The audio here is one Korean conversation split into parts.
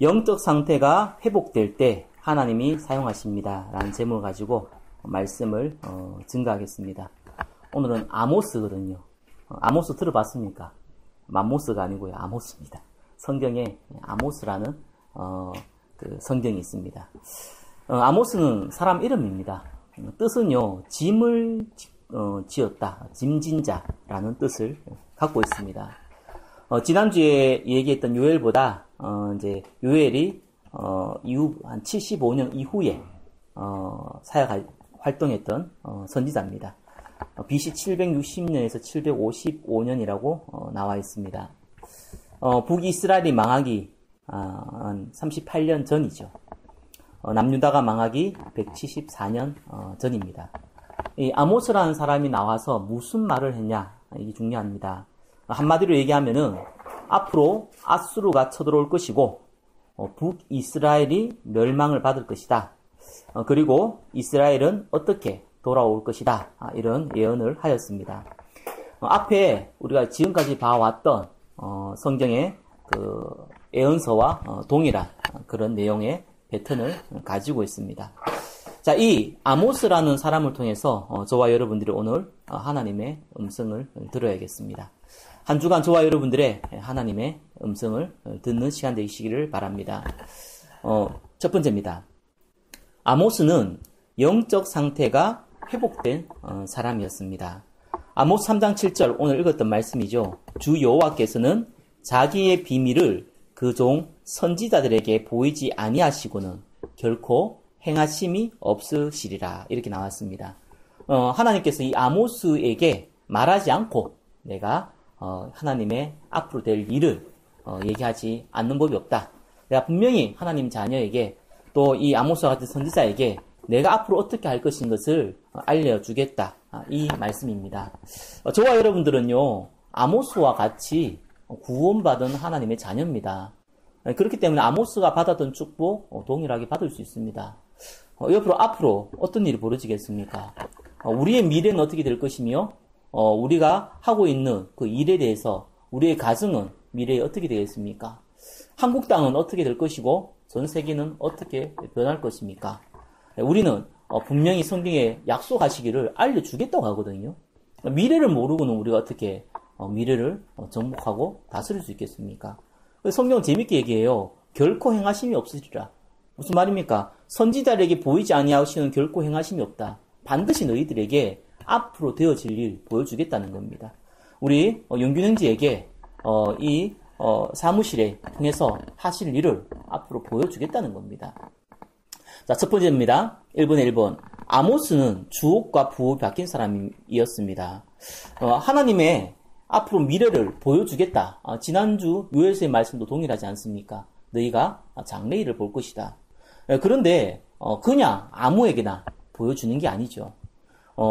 영적 상태가 회복될 때 하나님이 사용하십니다. 라는 제목을 가지고 말씀을 증가하겠습니다. 오늘은 아모스거든요. 아모스 들어봤습니까? 맘모스가 아니고요. 아모스입니다. 성경에 아모스라는 그 성경이 있습니다. 아모스는 사람 이름입니다. 뜻은요, 짐을 지었다, 짐진자라는 뜻을 갖고 있습니다. 지난주에 얘기했던 요엘보다 이제 요엘이 이후 한 75년 이후에 사역 활동했던 선지자입니다. BC 760년에서 755년이라고 나와 있습니다. 북이스라엘이 망하기 한 38년 전이죠. 남유다가 망하기 174년 전입니다. 이 아모스라는 사람이 나와서 무슨 말을 했냐, 이게 중요합니다. 한마디로 얘기하면은 앞으로 아수르가 쳐들어올 것이고 북이스라엘이 멸망을 받을 것이다. 그리고 이스라엘은 어떻게 돌아올 것이다. 이런 예언을 하였습니다. 앞에 우리가 지금까지 봐왔던 성경의 그 예언서와 동일한 그런 내용의 패턴을 가지고 있습니다. 자, 이 아모스라는 사람을 통해서 저와 여러분들이 오늘 하나님의 음성을 들어야겠습니다. 한 주간 저와 여러분들의 하나님의 음성을 듣는 시간 되시기를 바랍니다. 첫 번째입니다. 아모스는 영적 상태가 회복된 사람이었습니다. 아모스 3장 7절 오늘 읽었던 말씀이죠. 주 여호와께서는 자기의 비밀을 그 종 선지자들에게 보이지 아니하시고는 결코 행하심이 없으시리라. 이렇게 나왔습니다. 하나님께서 이 아모스에게 말하지 않고 내가 하나님의 앞으로 될 일을 얘기하지 않는 법이 없다. 내가 분명히 하나님 자녀에게 또 이 아모스와 같은 선지자에게 내가 앞으로 어떻게 할 것인 것을 알려주겠다. 이 말씀입니다. 저와 여러분들은요, 아모스와 같이 구원받은 하나님의 자녀입니다. 그렇기 때문에 아모스가 받았던 축복 동일하게 받을 수 있습니다. 앞으로 어떤 일이 벌어지겠습니까? 우리의 미래는 어떻게 될 것이며 우리가 하고 있는 그 일에 대해서 우리의 가정은 미래에 어떻게 되겠습니까? 한국 땅은 어떻게 될 것이고 전 세계는 어떻게 변할 것입니까? 우리는 분명히 성경에 약속하시기를 알려주겠다고 하거든요. 미래를 모르고는 우리가 어떻게 미래를 정복하고 다스릴 수 있겠습니까? 성경은 재밌게 얘기해요. 결코 행하심이 없으리라. 무슨 말입니까? 선지자들에게 보이지 아니하시는 결코 행하심이 없다. 반드시 너희들에게 앞으로 되어질 일 보여주겠다는 겁니다. 우리 영균 형제에게 이 사무실에 통해서 하실 일을 앞으로 보여주겠다는 겁니다. 자, 첫 번째입니다. 1번에 1번. 아모스는 주옥과 부옥이 바뀐 사람이었습니다. 하나님의 앞으로 미래를 보여주겠다. 지난주 요엘서의 말씀도 동일하지 않습니까? 너희가 장래일을 볼 것이다. 그런데 그냥 아무에게나 보여주는 게 아니죠.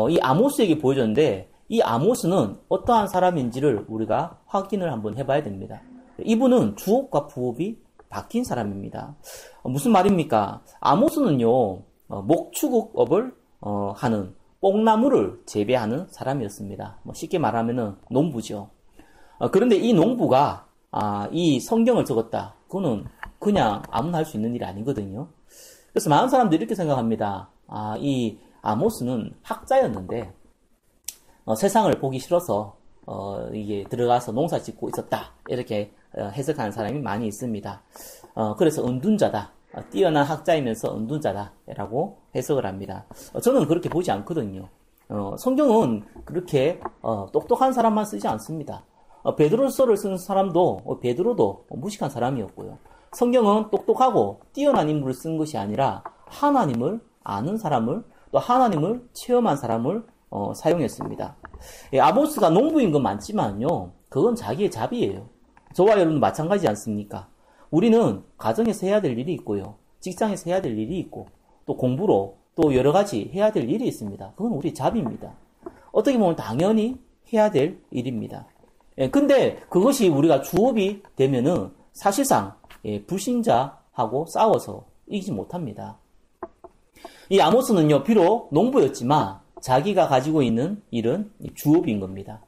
이 아모스에게 보여줬는데 이 아모스는 어떠한 사람인지를 우리가 확인을 한번 해봐야 됩니다. 이분은 주옥과 부옥이 바뀐 사람입니다. 무슨 말입니까? 아모스는요, 목축업을 하는 뽕나무를 재배하는 사람이었습니다. 쉽게 말하면은 농부죠. 그런데 이 농부가 이 성경을 적었다. 그거는 그냥 아무나 할 수 있는 일이 아니거든요. 그래서 많은 사람들이 이렇게 생각합니다. 이 아모스는 학자였는데 세상을 보기 싫어서 이게 들어가서 농사 짓고 있었다. 이렇게 해석하는 사람이 많이 있습니다. 그래서 은둔자다. 뛰어난 학자이면서 은둔자다라고 해석을 합니다. 저는 그렇게 보지 않거든요. 성경은 그렇게 똑똑한 사람만 쓰지 않습니다. 베드로서를 쓰는 사람도 베드로도 무식한 사람이었고요. 성경은 똑똑하고 뛰어난 인물을 쓴 것이 아니라 하나님을 아는 사람을 또 하나님을 체험한 사람을 사용했습니다. 아모스가 농부인 건 많지만요, 그건 자기의 자비예요. 저와 여러분도 마찬가지지 않습니까? 우리는 가정에서 해야 될 일이 있고요. 직장에서 해야 될 일이 있고 또 공부로 또 여러 가지 해야 될 일이 있습니다. 그건 우리 자비입니다. 어떻게 보면 당연히 해야 될 일입니다. 근데 그것이 우리가 주업이 되면은 사실상 불신자하고 싸워서 이기지 못합니다. 이 아모스는요, 비록 농부였지만 자기가 가지고 있는 일은 주업인 겁니다.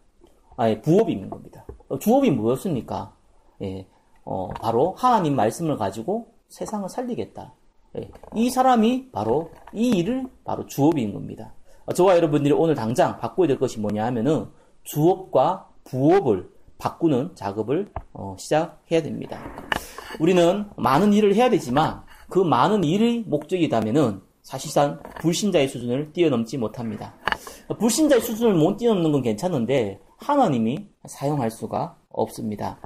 부업인 겁니다. 주업이 뭐였습니까? 바로 하나님 말씀을 가지고 세상을 살리겠다. 예, 이 사람이 바로 이 일을 바로 주업인 겁니다. 저와 여러분들이 오늘 당장 바꿔야 될 것이 뭐냐 하면은 주업과 부업을 바꾸는 작업을 시작해야 됩니다. 우리는 많은 일을 해야 되지만 그 많은 일의 목적이라면은 사실상 불신자의 수준을 뛰어넘지 못합니다. 불신자의 수준을 못 뛰어넘는 건 괜찮은데 하나님이 사용할 수가 없습니다.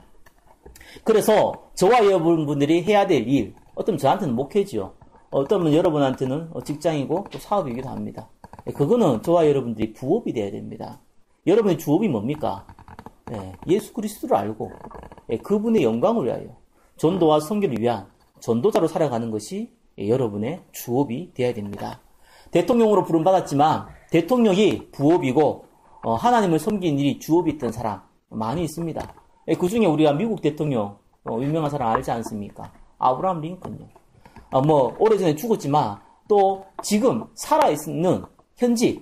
그래서 저와 여러분들이 해야 될 일, 어떤 저한테는 목회지요. 어떤 여러분한테는 직장이고 또 사업이기도 합니다. 그거는 저와 여러분들이 부업이 돼야 됩니다. 여러분의 주업이 뭡니까? 예수 그리스도를 알고 그분의 영광을 위하여 전도와 선교를 위한 전도자로 살아가는 것이 여러분의 주업이 되어야 됩니다. 대통령으로 부름받았지만 대통령이 부업이고 하나님을 섬기는 일이 주업이 있던 사람 많이 있습니다. 그 중에 우리가 미국 대통령 유명한 사람 알지 않습니까? 아브라함 링컨요. 오래전에 죽었지만 또 지금 살아있는 현직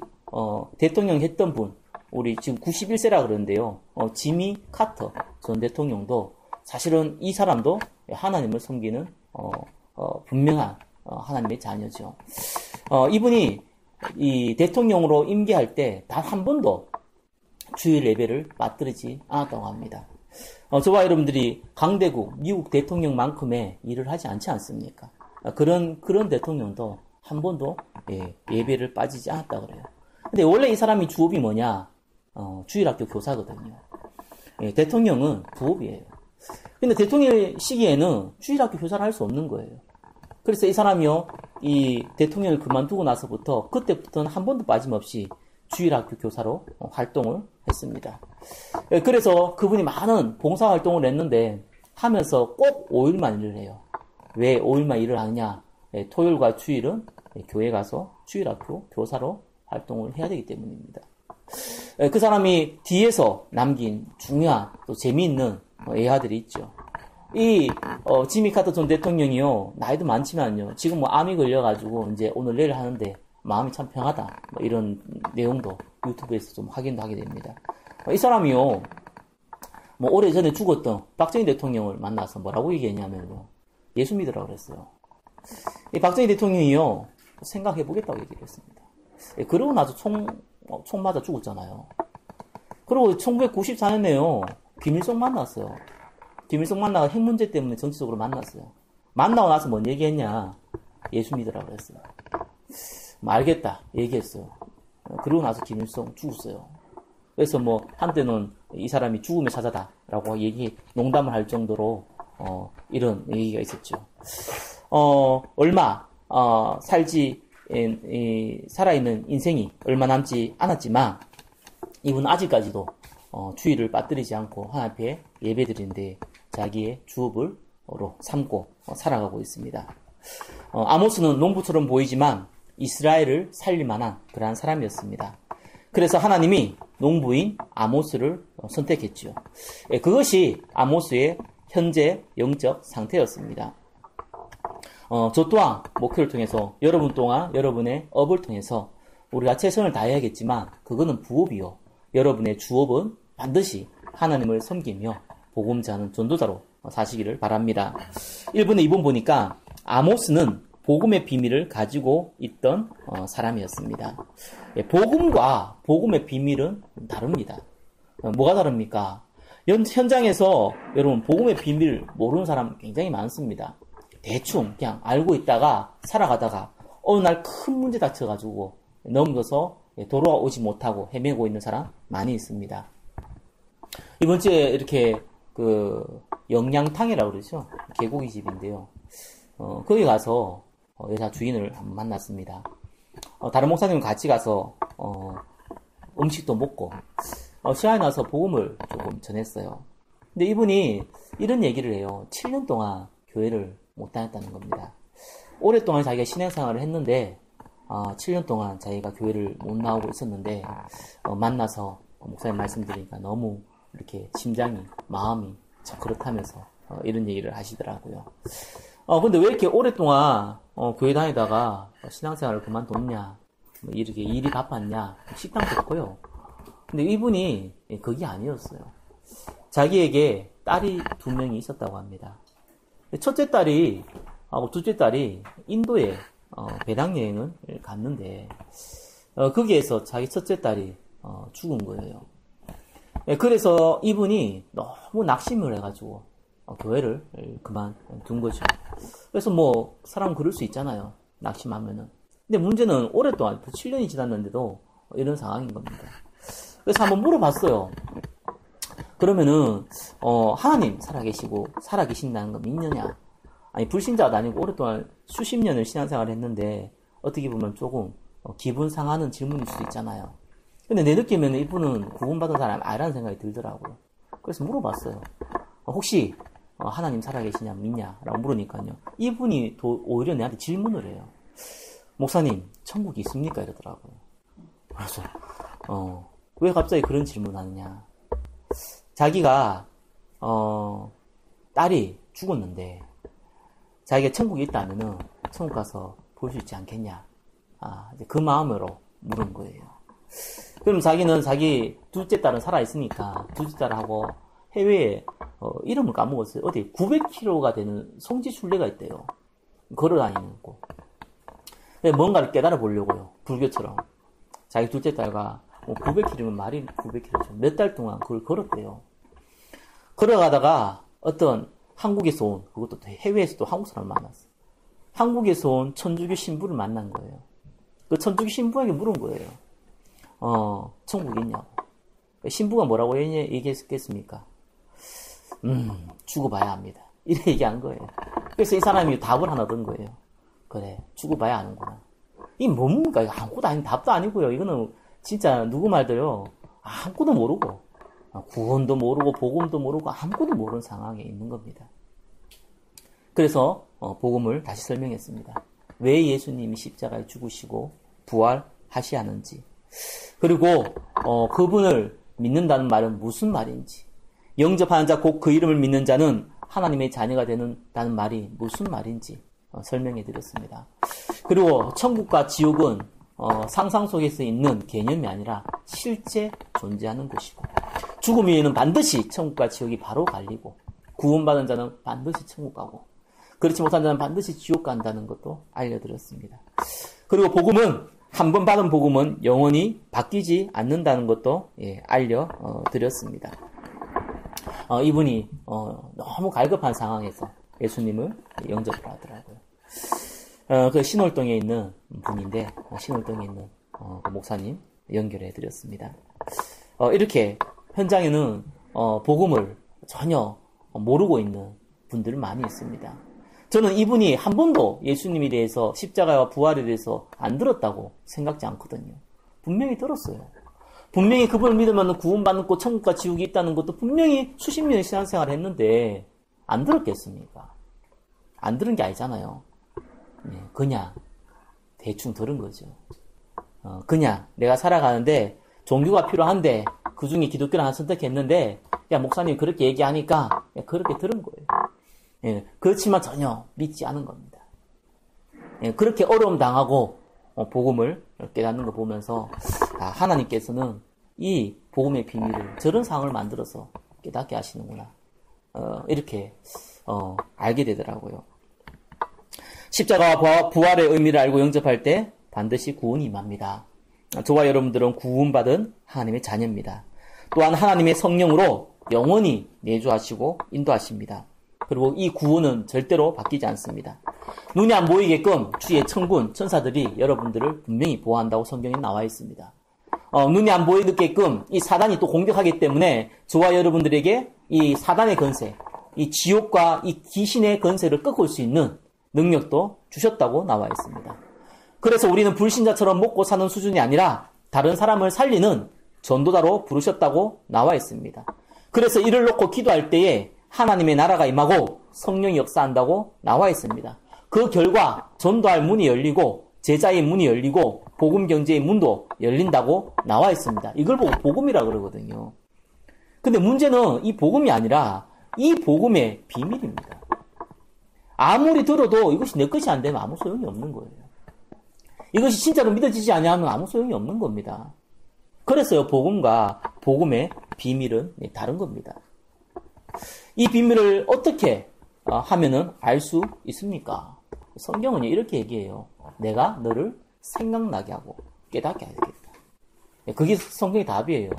대통령 했던 분, 우리 지금 91세라 그러는데요. 지미 카터 전 대통령도 사실은 이 사람도 하나님을 섬기는 분명한 하나님의 자녀죠. 이분이 이 대통령으로 임기할 때 단 한 번도 주일 예배를 빠뜨리지 않았다고 합니다. 저와 여러분들이 강대국 미국 대통령만큼의 일을 하지 않지 않습니까? 그런 대통령도 한 번도 예배를 빠지지 않았다 그래요. 근데 원래 이 사람이 주업이 뭐냐? 주일학교 교사거든요. 대통령은 부업이에요. 근데 대통령 시기에는 주일학교 교사를 할 수 없는 거예요. 그래서 이 사람이요, 이 대통령을 그만두고 나서부터 그때부터는 한 번도 빠짐없이 주일학교 교사로 활동을 했습니다. 그래서 그분이 많은 봉사활동을 했는데 하면서 꼭 5일만 일을 해요. 왜 5일만 일을 하느냐? 토요일과 주일은 교회 가서 주일학교 교사로 활동을 해야 되기 때문입니다. 그 사람이 뒤에서 남긴 중요한 또 재미있는 예화들이 있죠. 이 지미 카터 전 대통령이요, 나이도 많지만요, 지금 암이 걸려가지고 이제 오늘 내일 하는데 마음이 참 평하다, 이런 내용도 유튜브에서 좀 확인도 하게 됩니다. 이 사람이요, 오래전에 죽었던 박정희 대통령을 만나서 뭐라고 얘기했냐면요, 예수 믿으라고 그랬어요. 이 박정희 대통령이요, 생각해보겠다고 얘기를 했습니다. 그러고 나서 총 맞아 죽었잖아요. 그리고 1994년에요, 김일성 만났어요. 김일성 만나가 핵 문제 때문에 정치적으로 만났어요. 만나고 나서 뭔 얘기했냐? 예수 믿으라고 그랬어요. 알겠다 얘기했어요. 그러고 나서 김일성 죽었어요. 그래서 한때는 이 사람이 죽음의 사자다라고 농담을 할 정도로 이런 얘기가 있었죠. 얼마 살아있는 인생이 얼마 남지 않았지만 이분은 아직까지도 주일을 빠뜨리지 않고 하나님 앞에 예배드리는데 자기의 주업으로 삼고 살아가고 있습니다. 아모스는 농부처럼 보이지만 이스라엘을 살릴 만한 그러한 사람이었습니다. 그래서 하나님이 농부인 아모스를 선택했지요. 그것이 아모스의 현재 영적 상태였습니다. 저 또한 목회를 통해서 여러분 또한 여러분의 업을 통해서 우리가 최선을 다해야겠지만 그거는 부업이요. 여러분의 주업은 반드시 하나님을 섬기며 복음 전하는 전도자로 사시기를 바랍니다. 1분에 2번 보니까 아모스는 복음의 비밀을 가지고 있던 사람이었습니다. 복음과 복음의 비밀은 다릅니다. 뭐가 다릅니까? 현장에서 여러분 복음의 비밀을 모르는 사람 굉장히 많습니다. 대충 그냥 알고 있다가 살아가다가 어느 날 큰 문제 닥쳐가지고 넘겨서 돌아오지 못하고 헤매고 있는 사람 많이 있습니다. 이번 주에 이렇게 영양탕이라고 그러죠. 개고기 집인데요. 거기 가서 여자 주인을 한번 만났습니다. 다른 목사님은 같이 가서 음식도 먹고 시간이 나서 복음을 조금 전했어요. 근데 이분이 이런 얘기를 해요. 7년 동안 교회를 못 다녔다는 겁니다. 오랫동안 자기가 신앙생활을 했는데 7년 동안 자기가 교회를 못 나오고 있었는데 만나서 목사님 말씀드리니까 너무 이렇게 심장이 마음이 참 그렇다면서 이런 얘기를 하시더라고요. 근데 왜 이렇게 오랫동안 교회 다니다가 신앙생활을 그만뒀냐, 이렇게 일이 바빴냐, 식당 좋고요. 근데 이분이 그게 아니었어요. 자기에게 딸이 2명이 있었다고 합니다. 첫째 딸이 하고 둘째 딸이 인도에 배낭여행을 갔는데 거기에서 자기 첫째 딸이 죽은 거예요. 그래서 이분이 너무 낙심을 해가지고 교회를 그만둔 거죠. 그래서 뭐 사람 그럴 수 있잖아요. 낙심하면은. 근데 문제는 오랫동안 7년이 지났는데도 이런 상황인 겁니다. 그래서 한번 물어봤어요. 그러면은 하나님 살아계신다는 거 믿느냐? 아니 불신자도 아니고 오랫동안 수십 년을 신앙생활을 했는데 어떻게 보면 조금 기분 상하는 질문일 수도 있잖아요. 근데 내 느낌에는 이분은 구원받은 사람 아니라는 생각이 들더라고요. 그래서 물어봤어요. 혹시 하나님 살아계시냐 믿냐? 라고 물으니까요. 이분이 오히려 내한테 질문을 해요. 목사님 천국이 있습니까? 이러더라고요. 그래서 왜 갑자기 그런 질문하느냐? 자기가 딸이 죽었는데 자기가 천국에 있다면은 천국 가서 볼 수 있지 않겠냐? 이제 그 마음으로 물은 거예요. 그럼 자기는 자기 둘째 딸은 살아있으니까 둘째 딸하고 해외에 이름을 까먹었어요. 어디 900km가 되는 성지순례가 있대요. 걸어다니는 거. 뭔가를 깨달아 보려고요. 불교처럼. 자기 둘째 딸과 900km면 말이 900km죠. 몇 달 동안 그걸 걸었대요. 걸어가다가 어떤 한국에서 온, 그것도 해외에서 또 한국 사람을 만났어요. 한국에서 온 천주교 신부를 만난 거예요. 그 천주교 신부에게 물은 거예요. 천국이 있냐고. 신부가 뭐라고 얘기했겠습니까? 죽어봐야 합니다. 이렇게 얘기한 거예요. 그래서 이 사람이 답을 하나 든 거예요. 그래, 죽어봐야 하는구나. 이게 뭡니까? 이거 아무것도 아닌 답도 아니고요. 이거는 진짜 누구 말대로 아무것도 모르고 구원도 모르고 복음도 모르고 아무것도 모르는 상황에 있는 겁니다. 그래서 복음을 다시 설명했습니다. 왜 예수님이 십자가에 죽으시고 부활하셔야 하는지, 그리고 그분을 믿는다는 말은 무슨 말인지, 영접하는 자 곧 그 이름을 믿는 자는 하나님의 자녀가 되는다는 말이 무슨 말인지 설명해 드렸습니다. 그리고 천국과 지옥은 상상 속에서 있는 개념이 아니라 실제 존재하는 곳이고, 죽음 위에는 반드시 천국과 지옥이 바로 갈리고, 구원받은 자는 반드시 천국 가고, 그렇지 못한 자는 반드시 지옥 간다는 것도 알려드렸습니다. 그리고 복음은, 한 번 받은 복음은 영원히 바뀌지 않는다는 것도 알려드렸습니다. 이분이 너무 갈급한 상황에서 예수님을 영접을 하더라고요. 그 신월동에 있는 분인데, 신월동에 있는 목사님 연결해 드렸습니다. 이렇게 현장에는 복음을 전혀 모르고 있는 분들 많이 있습니다. 저는 이분이 한 번도 예수님에 대해서, 십자가와 부활에 대해서 안 들었다고 생각지 않거든요. 분명히 들었어요. 분명히 그분을 믿으면 구원받고 천국과 지옥이 있다는 것도 분명히 수십 년의 신앙생활을 했는데 안 들었겠습니까? 안 들은 게 아니잖아요. 그냥 대충 들은 거죠. 그냥 내가 살아가는데 종교가 필요한데 그 중에 기독교를 하나 선택했는데, 야 목사님 그렇게 얘기하니까 그렇게 들은 거예요. 그렇지만 전혀 믿지 않은 겁니다. 그렇게 어려움 당하고 복음을 깨닫는 거 보면서 하나님께서는 이 복음의 비밀을 저런 상황을 만들어서 깨닫게 하시는구나, 이렇게 알게 되더라고요. 십자가와 부활의 의미를 알고 영접할 때 반드시 구원이 임합니다. 저와 여러분들은 구원받은 하나님의 자녀입니다. 또한 하나님의 성령으로 영원히 내주하시고 인도하십니다. 그리고 이 구원은 절대로 바뀌지 않습니다. 눈이 안 보이게끔 주의 천군, 천사들이 여러분들을 분명히 보호한다고 성경에 나와 있습니다. 눈이 안 보이게끔 이 사단이 또 공격하기 때문에 저와 여러분들에게 이 사단의 건세, 이 지옥과 이 귀신의 건세를 꺾을 수 있는 능력도 주셨다고 나와 있습니다. 그래서 우리는 불신자처럼 먹고 사는 수준이 아니라 다른 사람을 살리는 전도자로 부르셨다고 나와 있습니다. 그래서 이를 놓고 기도할 때에 하나님의 나라가 임하고 성령이 역사한다고 나와 있습니다. 그 결과 전도할 문이 열리고 제자의 문이 열리고 복음 경제의 문도 열린다고 나와 있습니다. 이걸 보고 복음이라 그러거든요. 근데 문제는 이 복음이 아니라 이 복음의 비밀입니다. 아무리 들어도 이것이 내 것이 안 되면 아무 소용이 없는 거예요. 이것이 진짜로 믿어지지 않으면 아무 소용이 없는 겁니다. 그래서요, 복음과 복음의 비밀은 다른 겁니다. 이 비밀을 어떻게 하면은 알 수 있습니까? 성경은 이렇게 얘기해요. 내가 너를 생각나게 하고 깨닫게 하겠다. 그게 성경의 답이에요.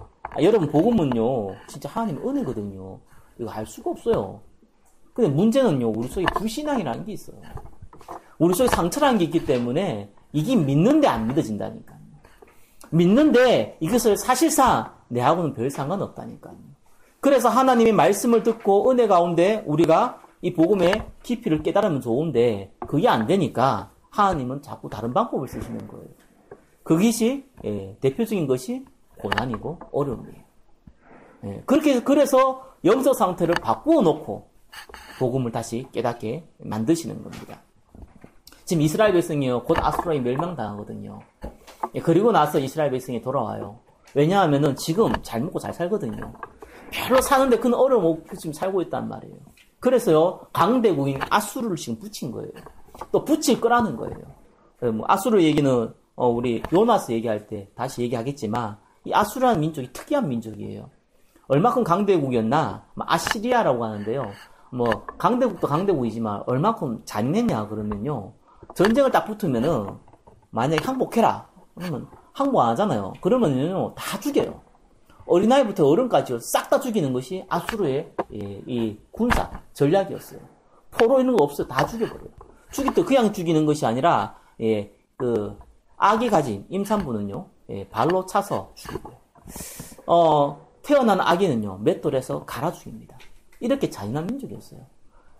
여러분, 복음은요, 진짜 하나님 은혜거든요. 이거 알 수가 없어요. 근데 문제는요, 우리 속에 불신앙이라는 게 있어요. 우리 속에 상처라는 게 있기 때문에 이게 믿는데 안 믿어진다니까요. 믿는데 이것을 사실상 내하고는 별 상관없다니까요. 그래서 하나님의 말씀을 듣고 은혜 가운데 우리가 이 복음의 깊이를 깨달으면 좋은데 그게 안 되니까 하나님은 자꾸 다른 방법을 쓰시는 거예요. 그것이 대표적인 것이 고난이고 어려움이에요. 그래서 영적 상태를 바꾸어 놓고 복음을 다시 깨닫게 만드시는 겁니다. 지금 이스라엘 백성이요, 곧 아수라에 멸망당하거든요. 그리고 나서 이스라엘 백성이 돌아와요. 왜냐하면은 지금 잘 먹고 잘 살거든요. 별로 사는데 큰 어려움 없이 지금 살고 있단 말이에요. 그래서요, 강대국인 아수르를 지금 붙인 거예요. 또 붙일 거라는 거예요. 뭐 아수르 얘기는 우리 요나스 얘기할 때 다시 얘기하겠지만 이 아수르라는 민족이 특이한 민족이에요. 얼마큼 강대국이었나? 아시리아라고 하는데요. 뭐 강대국도 강대국이지만 얼마큼 잔인했냐 그러면요. 전쟁을 딱 붙으면은 만약에 항복해라 그러면 항복 안 하잖아요. 그러면요 다 죽여요. 어린아이부터 어른까지 싹 다 죽이는 것이 아수르의 이 군사 전략이었어요. 포로 이런 거 없어요. 다 죽여버려요. 죽일 때 그냥 죽이는 것이 아니라 그 아기 가진 임산부는요 발로 차서 죽이고요. 태어난 아기는요 맷돌에서 갈아 죽입니다. 이렇게 잔인한 민족이었어요.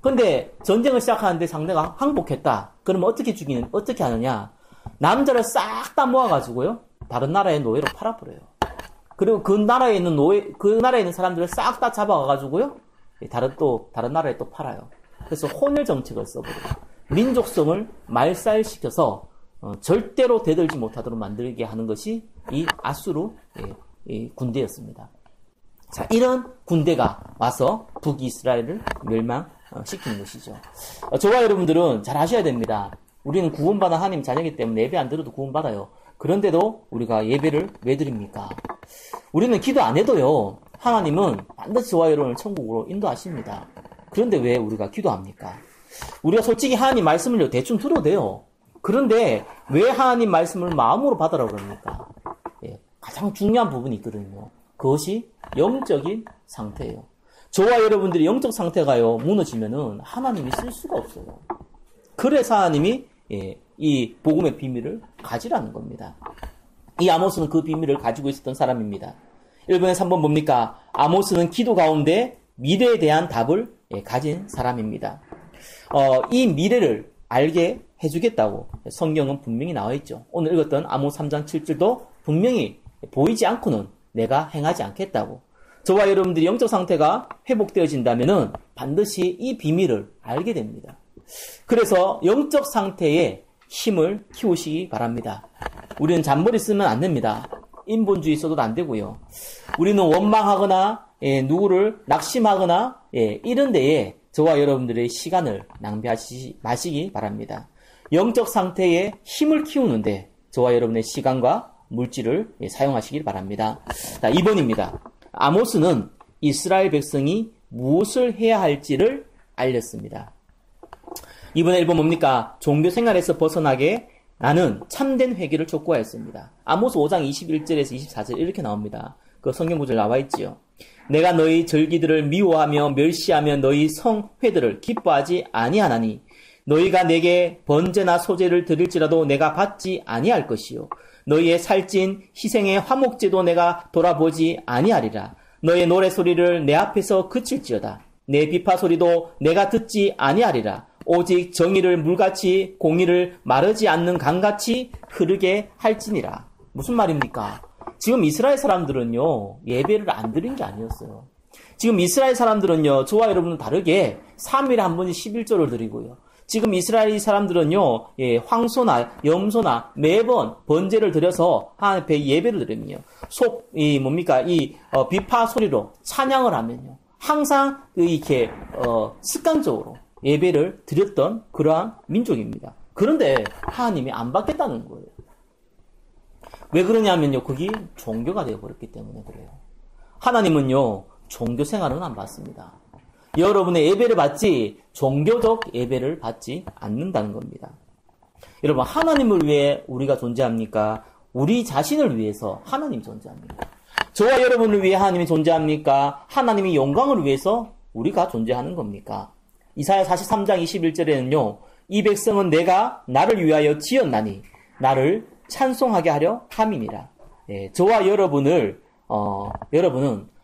근데 전쟁을 시작하는데 상대가 항복했다. 그러면 어떻게 하느냐? 남자를 싹 다 모아가지고요 다른 나라의 노예로 팔아버려요. 그리고 그 나라에 있는 사람들을 싹 다 잡아가가지고요 다른 나라에 또 팔아요. 그래서 혼혈 정책을 써버려요. 민족성을 말살시켜서 절대로 대들지 못하도록 만들게 하는 것이 이 아수르 군대였습니다. 자, 이런 군대가 와서 북이스라엘을 멸망시키는 것이죠. 저와 여러분들은 잘 아셔야 됩니다. 우리는 구원받은 하나님 자녀이기 때문에 예배 안 드려도 구원받아요. 그런데도 우리가 예배를 왜 드립니까? 우리는 기도 안 해도요, 하나님은 반드시 저와 여러분을 천국으로 인도하십니다. 그런데 왜 우리가 기도합니까? 우리가 솔직히 하나님 말씀을 대충 들어도 돼요. 그런데 왜 하나님 말씀을 마음으로 받으라고 그럽니까? 가장 중요한 부분이 있거든요. 그것이 영적인 상태예요. 저와 여러분들이 영적 상태가요, 무너지면은 하나님이 쓸 수가 없어요. 그래서 하나님이 이 복음의 비밀을 가지라는 겁니다. 이 아모스는 그 비밀을 가지고 있었던 사람입니다. 1번에 3번 뭡니까? 아모스는 기도 가운데 미래에 대한 답을 가진 사람입니다. 이 미래를 알게 해주겠다고 성경은 분명히 나와 있죠. 오늘 읽었던 아모스 3장 7절도 분명히 보이지 않고는 내가 행하지 않겠다고. 저와 여러분들이 영적 상태가 회복되어진다면은 반드시 이 비밀을 알게 됩니다. 그래서 영적 상태에 힘을 키우시기 바랍니다. 우리는 잔머리 쓰면 안 됩니다. 인본주의 써도 안 되고요. 우리는 원망하거나 누구를 낙심하거나 이런 데에 저와 여러분들의 시간을 낭비하시지 마시기 바랍니다. 영적 상태에 힘을 키우는데 저와 여러분의 시간과 물질을 사용하시길 바랍니다. 자, 2번입니다. 아모스는 이스라엘 백성이 무엇을 해야 할지를 알렸습니다. 2번에 1번 뭡니까? 종교 생활에서 벗어나게 나는 참된 회개를 촉구하였습니다. 아모스 5장 21절에서 24절 이렇게 나옵니다. 그 성경 구절 나와 있지요. 내가 너희 절기들을 미워하며 멸시하며 너희 성회들을 기뻐하지 아니하나니 너희가 내게 번제나 소제를 드릴지라도 내가 받지 아니할 것이요 너희의 살찐 희생의 화목제도 내가 돌아보지 아니하리라. 너의 노래소리를 내 앞에서 그칠지어다. 내 비파소리도 내가 듣지 아니하리라. 오직 정의를 물같이 공의를 마르지 않는 강같이 흐르게 할지니라. 무슨 말입니까? 지금 이스라엘 사람들은요 예배를 안 드린 게 아니었어요. 지금 이스라엘 사람들은요 저와 여러분은 다르게 3일에 한 번씩 11조를 드리고요. 지금 이스라엘 사람들은요 황소나 염소나 매번 번제를 드려서 하나님 앞에 예배를 드리면요 비파 소리로 찬양을 하면요 항상 이렇게 습관적으로 예배를 드렸던 그러한 민족입니다. 그런데 하나님이 안 받겠다는 거예요. 왜 그러냐면요 그게 종교가 되어버렸기 때문에 그래요. 하나님은요 종교 생활은 안 받습니다. 여러분의 예배를 받지 종교적 예배를 받지 않는다는 겁니다. 여러분, 하나님을 위해 우리가 존재합니까? 우리 자신을 위해서 하나님이 존재합니까? 저와 여러분을 위해 하나님이 존재합니까? 하나님의 영광을 위해서 우리가 존재하는 겁니까? 이사야 43장 21절에는요. 이 백성은 내가 나를 위하여 지었나니 나를 찬송하게 하려 함이니라. 예, 저와 여러분은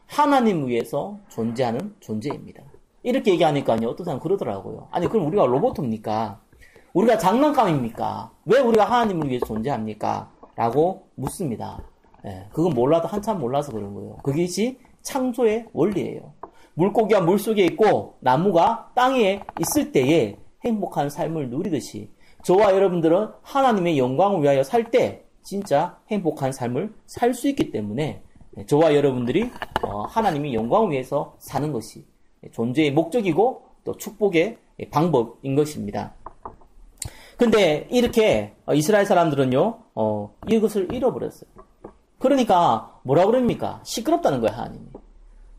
하나님을 위해서 존재하는 존재입니다. 이렇게 얘기하니까요. 어떤 사람은 그러더라고요. 아니, 그럼 우리가 로봇입니까? 우리가 장난감입니까? 왜 우리가 하나님을 위해서 존재합니까? 라고 묻습니다. 예, 그건 몰라도 한참 몰라서 그런 거예요. 그것이 창조의 원리예요. 물고기가 물속에 있고 나무가 땅에 있을 때에 행복한 삶을 누리듯이 저와 여러분들은 하나님의 영광을 위하여 살 때 진짜 행복한 삶을 살 수 있기 때문에 저와 여러분들이 하나님의 영광을 위해서 사는 것이 존재의 목적이고 또 축복의 방법인 것입니다. 근데 이렇게 이스라엘 사람들은요, 이것을 잃어버렸어요. 그러니까 뭐라 그럽니까? 시끄럽다는 거예요, 하나님이.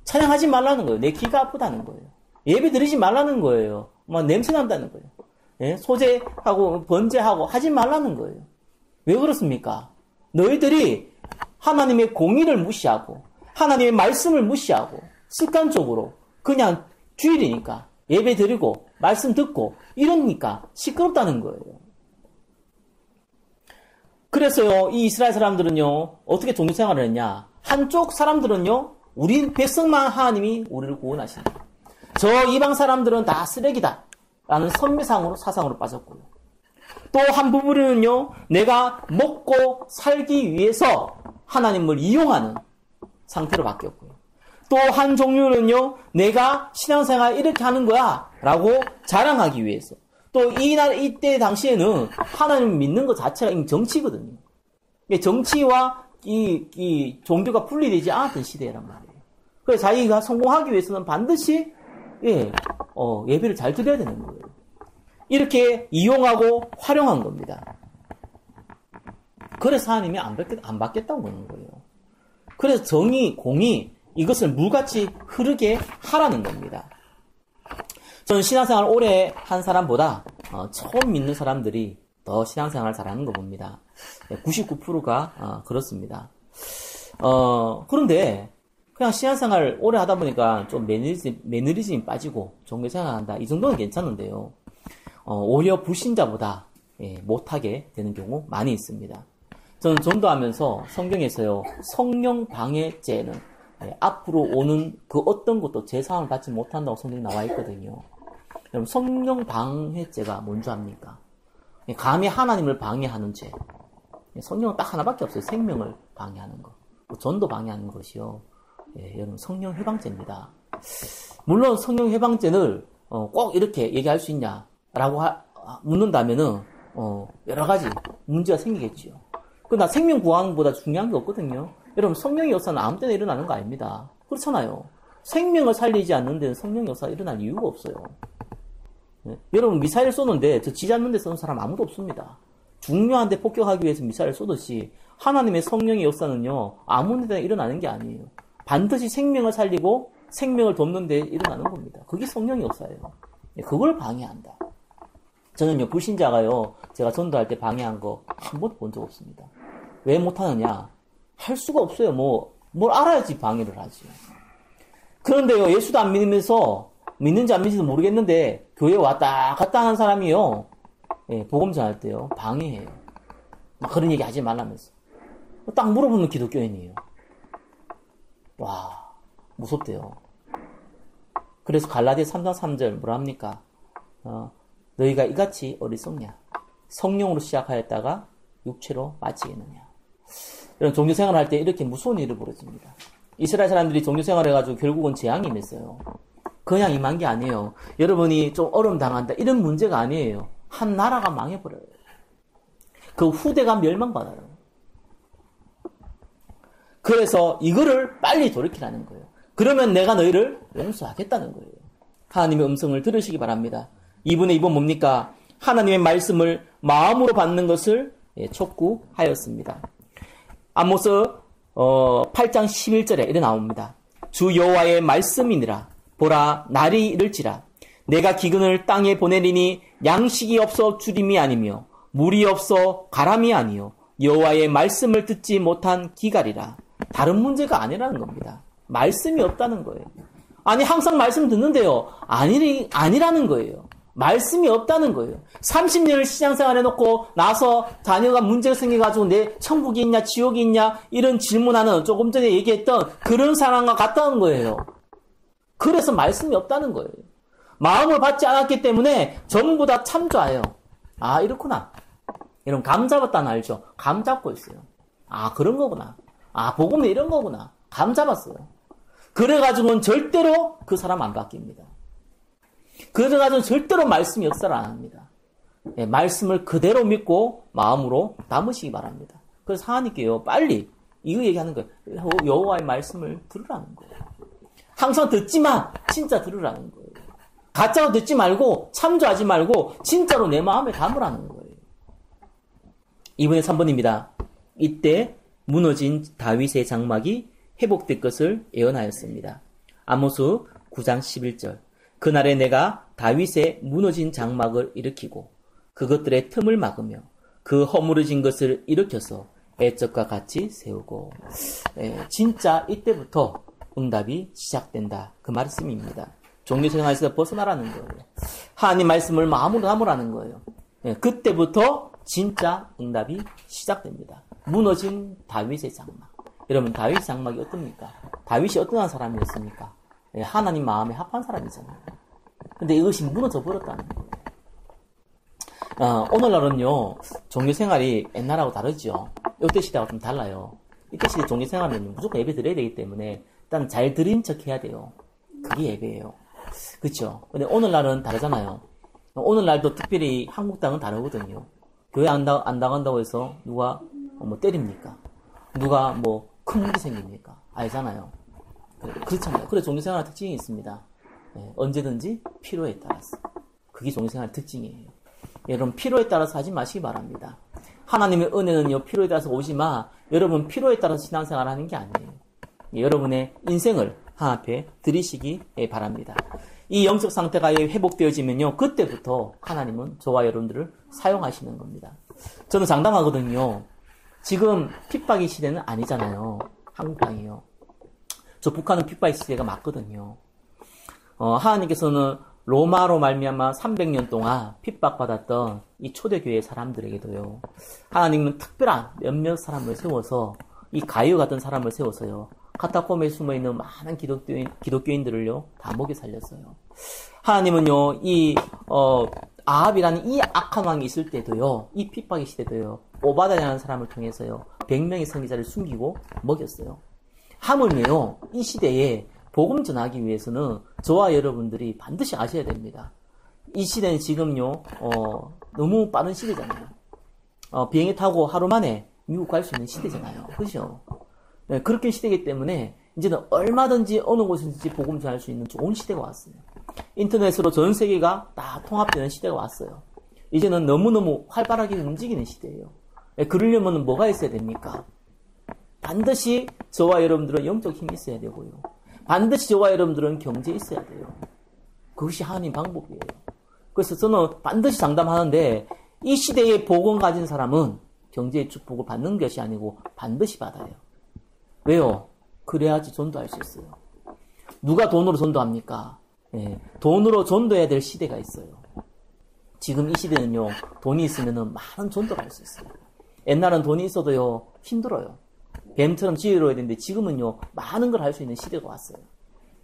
찬양하지 말라는 거예요. 내 귀가 아프다는 거예요. 예배 드리지 말라는 거예요. 막 냄새 난다는 거예요. 예? 소재하고 번제하고 하지 말라는 거예요. 왜 그렇습니까? 너희들이 하나님의 공의를 무시하고 하나님의 말씀을 무시하고 습관적으로 그냥 주일이니까 예배 드리고 말씀 듣고 이러니까 시끄럽다는 거예요. 그래서요, 이 이스라엘 사람들은요, 어떻게 종교생활을 했냐? 한쪽 사람들은요, 우리 백성만 하나님이 우리를 구원하신다. 저 이방 사람들은 다 쓰레기다. 라는 선미상으로 사상으로 빠졌고요. 또 한 부분은요, 내가 먹고 살기 위해서 하나님을 이용하는 상태로 바뀌었고요. 또 한 종류는요, 내가 신앙생활 이렇게 하는 거야 라고 자랑하기 위해서. 또 이때 당시에는 하나님을 믿는 것 자체가 이미 정치거든요. 정치와 이 종교가 분리되지 않았던 시대란 말이에요. 그래서 자기가 성공하기 위해서는 반드시 예배를 잘 드려야 되는 거예요. 이렇게 이용하고 활용한 겁니다. 그래서 하나님이 안 받겠다고 하는 거예요. 그래서 정의, 공의, 이것을 물같이 흐르게 하라는 겁니다. 저는 신앙생활 오래 한 사람보다 처음 믿는 사람들이 더 신앙생활을 잘하는 거 봅니다. 99%가 그렇습니다. 그런데 그냥 신앙생활 오래 하다 보니까 좀 매너리즘이 빠지고 종교생활 한다. 이 정도는 괜찮은데요. 오히려 불신자보다 못하게 되는 경우 많이 있습니다. 저는 전도하면서 성경에서요, 성령 방해죄는 앞으로 오는 그 어떤 것도 제사함을 받지 못한다고 성경에 나와 있거든요. 여러분, 성령 방해죄가 뭔 줄 압니까? 감히 하나님을 방해하는 죄. 성령은 딱 하나밖에 없어요. 생명을 방해하는 것. 전도 방해하는 것이요. 여러분, 성령 해방죄입니다. 물론 성령 해방죄를 꼭 이렇게 얘기할 수 있냐라고 묻는다면은 여러 가지 문제가 생기겠지요. 그러나 생명 구하는 것보다 중요한 게 없거든요. 여러분, 성령의 역사는 아무 때나 일어나는 거 아닙니다. 그렇잖아요. 생명을 살리지 않는 데는 성령의 역사가 일어날 이유가 없어요. 여러분, 미사일 쏘는데 저 지 않는 데 쏘는 사람 아무도 없습니다. 중요한 데 폭격하기 위해서 미사일 쏘듯이 하나님의 성령의 역사는요, 아무 데나 일어나는 게 아니에요. 반드시 생명을 살리고 생명을 돕는 데 일어나는 겁니다. 그게 성령의 역사예요. 그걸 방해한다. 저는요, 불신자가요, 제가 전도할 때 방해한 거 한 번도 본 적 없습니다. 왜 못하느냐? 할 수가 없어요. 뭘 알아야지 방해를 하지. 그런데요, 예수도 안 믿으면서 믿는지 안 믿는지도 모르겠는데 교회 왔다 갔다 하는 사람이요, 복음 전할 때요, 방해해요. 막 그런 얘기 하지 말라면서. 딱 물어보는 기독교인이에요. 와, 무섭대요. 그래서 갈라디아 3장 3절 뭐라 합니까? 너희가 이같이 어리석냐? 성령으로 시작하였다가 육체로 마치겠느냐? 이런 종교생활 할 때 이렇게 무서운 일을 벌여집니다. 이스라엘 사람들이 종교생활 해가지고 결국은 재앙이 임했어요. 그냥 임한 게 아니에요. 여러분이 좀 어려움 당한다, 이런 문제가 아니에요. 한 나라가 망해버려요. 그 후대가 멸망받아요. 그래서 이거를 빨리 돌이키라는 거예요. 그러면 내가 너희를 용서하겠다는 거예요. 하나님의 음성을 들으시기 바랍니다. 2분의 2번 뭡니까? 하나님의 말씀을 마음으로 받는 것을 촉구하였습니다. 아모스 8장 11절에 이래 나옵니다. 주 여호와의 말씀이니라. 보라, 날이 이를지라. 내가 기근을 땅에 보내리니 양식이 없어 주림이 아니며 물이 없어 가람이 아니요 여호와의 말씀을 듣지 못한 기갈이라. 다른 문제가 아니라는 겁니다. 말씀이 없다는 거예요. 아니 항상 말씀 듣는데요. 아니라는 거예요. 말씀이 없다는 거예요. 30년을 신앙생활 해놓고 나서 자녀가 문제가 생겨가지고 내 천국이 있냐 지옥이 있냐 이런 질문하는 조금 전에 얘기했던 그런 상황과 같다는 거예요. 그래서 말씀이 없다는 거예요. 마음을 받지 않았기 때문에 전부 다 참 좋아요. 아 이렇구나. 여러분 감 잡았다는 알죠? 감 잡고 있어요. 아 그런 거구나. 아 복음이 이런 거구나. 감 잡았어요. 그래가지고는 절대로 그 사람 안 바뀝니다. 그래가지고 절대로 말씀 역사를 안 합니다. 예, 말씀을 그대로 믿고 마음으로 담으시기 바랍니다. 그래서 하나님께요 빨리 이거 얘기하는 거예요. 여호와의 말씀을 들으라는 거예요. 항상 듣지만 진짜 들으라는 거예요. 가짜로 듣지 말고 참조하지 말고 진짜로 내 마음에 담으라는 거예요. 이번에 3번입니다. 이때 무너진 다윗의 장막이 회복될 것을 예언하였습니다. 아모스 9장 11절. 그날에 내가 다윗의 무너진 장막을 일으키고 그것들의 틈을 막으며 그 허물어진 것을 일으켜서 애적과 같이 세우고. 진짜 이때부터 응답이 시작된다. 그 말씀입니다. 종교생활에서 벗어나라는 거예요. 하나님 말씀을 마음으로 담으라는 거예요. 그때부터 진짜 응답이 시작됩니다. 무너진 다윗의 장막. 여러분 다윗 장막이 어떻습니까? 다윗이 어떠한 사람이었습니까? 하나님 마음에 합한 사람이잖아요. 근데 이것이 무너져 버렸다는 거예요. 오늘날은요 종교생활이 옛날하고 다르죠. 이때 시대가 좀 달라요. 이때 시대 종교생활은 무조건 예배 드려야 되기 때문에 일단 잘 드린 척 해야 돼요. 그게 예배예요. 그렇죠? 근데 오늘날은 다르잖아요. 오늘날도 특별히 한국 땅은 다르거든요. 교회 안 나간다고 해서 누가 뭐 때립니까? 누가 뭐 큰 문제 생깁니까? 알잖아요. 그렇잖아요. 그래 종교생활 특징이 있습니다. 언제든지 필요에 따라서. 그게 종교생활 특징이에요. 여러분 필요에 따라서 하지 마시기 바랍니다. 하나님의 은혜는요 필요에 따라서 오지만 여러분 필요에 따라서 신앙생활 하는 게 아니에요. 여러분의 인생을 하나님 앞에 드리시기 바랍니다. 이 영적 상태가 회복되어지면요 그때부터 하나님은 저와 여러분들을 사용하시는 겁니다. 저는 장담하거든요. 지금 핍박의 시대는 아니잖아요. 한국 땅이요. 저 북한은 핍박의 시대가 맞거든요. 하나님께서는 로마로 말미암아 300년 동안 핍박받았던 이 초대교회 사람들에게도요. 하나님은 특별한 몇몇 사람을 세워서 이 가이오 같은 사람을 세워서요. 카타콤에 숨어있는 많은 기독교인들을요. 다 먹여 살렸어요. 하나님은요. 아합이라는 이 악한 왕이 있을 때도요. 이 핍박의 시대도요. 오바다라는 사람을 통해서요. 100명의 선지자를 숨기고 먹였어요. 하물며요. 이 시대에 복음 전하기 위해서는 저와 여러분들이 반드시 아셔야 됩니다. 이 시대는 지금요. 너무 빠른 시대잖아요. 비행기 타고 하루 만에 미국 갈 수 있는 시대잖아요. 그렇죠? 네, 그렇게 시대이기 때문에 이제는 얼마든지 어느 곳에든지 복음 전할 수 있는 좋은 시대가 왔어요. 인터넷으로 전 세계가 다 통합되는 시대가 왔어요. 이제는 너무너무 활발하게 움직이는 시대예요. 네, 그러려면 뭐가 있어야 됩니까? 반드시 저와 여러분들은 영적 힘이 있어야 되고요. 반드시 저와 여러분들은 경제에 있어야 돼요. 그것이 하나님 방법이에요. 그래서 저는 반드시 장담하는데 이 시대에 복음 가진 사람은 경제의 축복을 받는 것이 아니고 반드시 받아요. 왜요? 그래야지 전도할 수 있어요. 누가 돈으로 전도합니까? 돈으로 전도해야 될 시대가 있어요. 지금 이 시대는요, 돈이 있으면 많은 전도를 할 수 있어요. 옛날은 돈이 있어도요, 힘들어요. 뱀처럼 지혜로워야 되는데 지금은요, 많은 걸 할 수 있는 시대가 왔어요.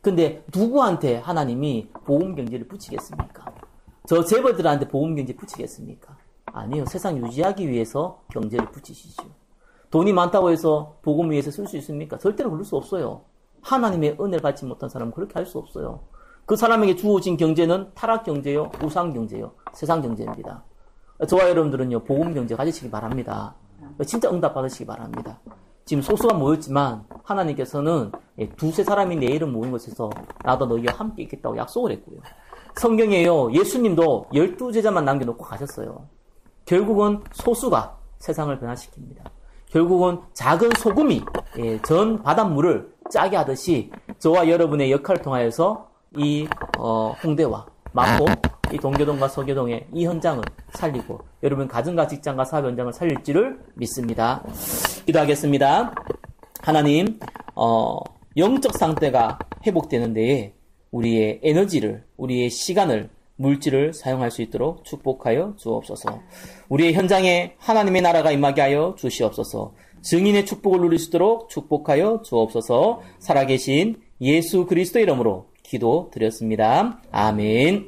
근데 누구한테 하나님이 복음 경제를 붙이겠습니까? 저 재벌들한테 복음 경제 붙이겠습니까? 아니요. 세상 유지하기 위해서 경제를 붙이시죠. 돈이 많다고 해서 복음 위해서 쓸 수 있습니까? 절대로 그럴 수 없어요. 하나님의 은혜를 받지 못한 사람은 그렇게 할 수 없어요. 그 사람에게 주어진 경제는 타락 경제요, 우상 경제요, 세상 경제입니다. 저와 여러분들은요, 복음 경제 가지시기 바랍니다. 진짜 응답 받으시기 바랍니다. 지금 소수가 모였지만 하나님께서는 두세 사람이 내 이름 모인 곳에서 나도 너희와 함께 있겠다고 약속을 했고요. 성경에요, 예수님도 12제자만 남겨놓고 가셨어요. 결국은 소수가 세상을 변화시킵니다. 결국은 작은 소금이 전 바닷물을 짜게 하듯이 저와 여러분의 역할을 통하여서 이 홍대와 마포, 이 동교동과 서교동의 이 현장을 살리고 여러분 가정과 직장과 사업 현장을 살릴지를 믿습니다. 기도하겠습니다. 하나님, 영적 상태가 회복되는 데에 우리의 에너지를, 우리의 시간을, 물질을 사용할 수 있도록 축복하여 주옵소서. 우리의 현장에 하나님의 나라가 임하게 하여 주시옵소서. 증인의 축복을 누릴 수 있도록 축복하여 주옵소서. 살아계신 예수 그리스도의 이름으로 기도드렸습니다. 아멘.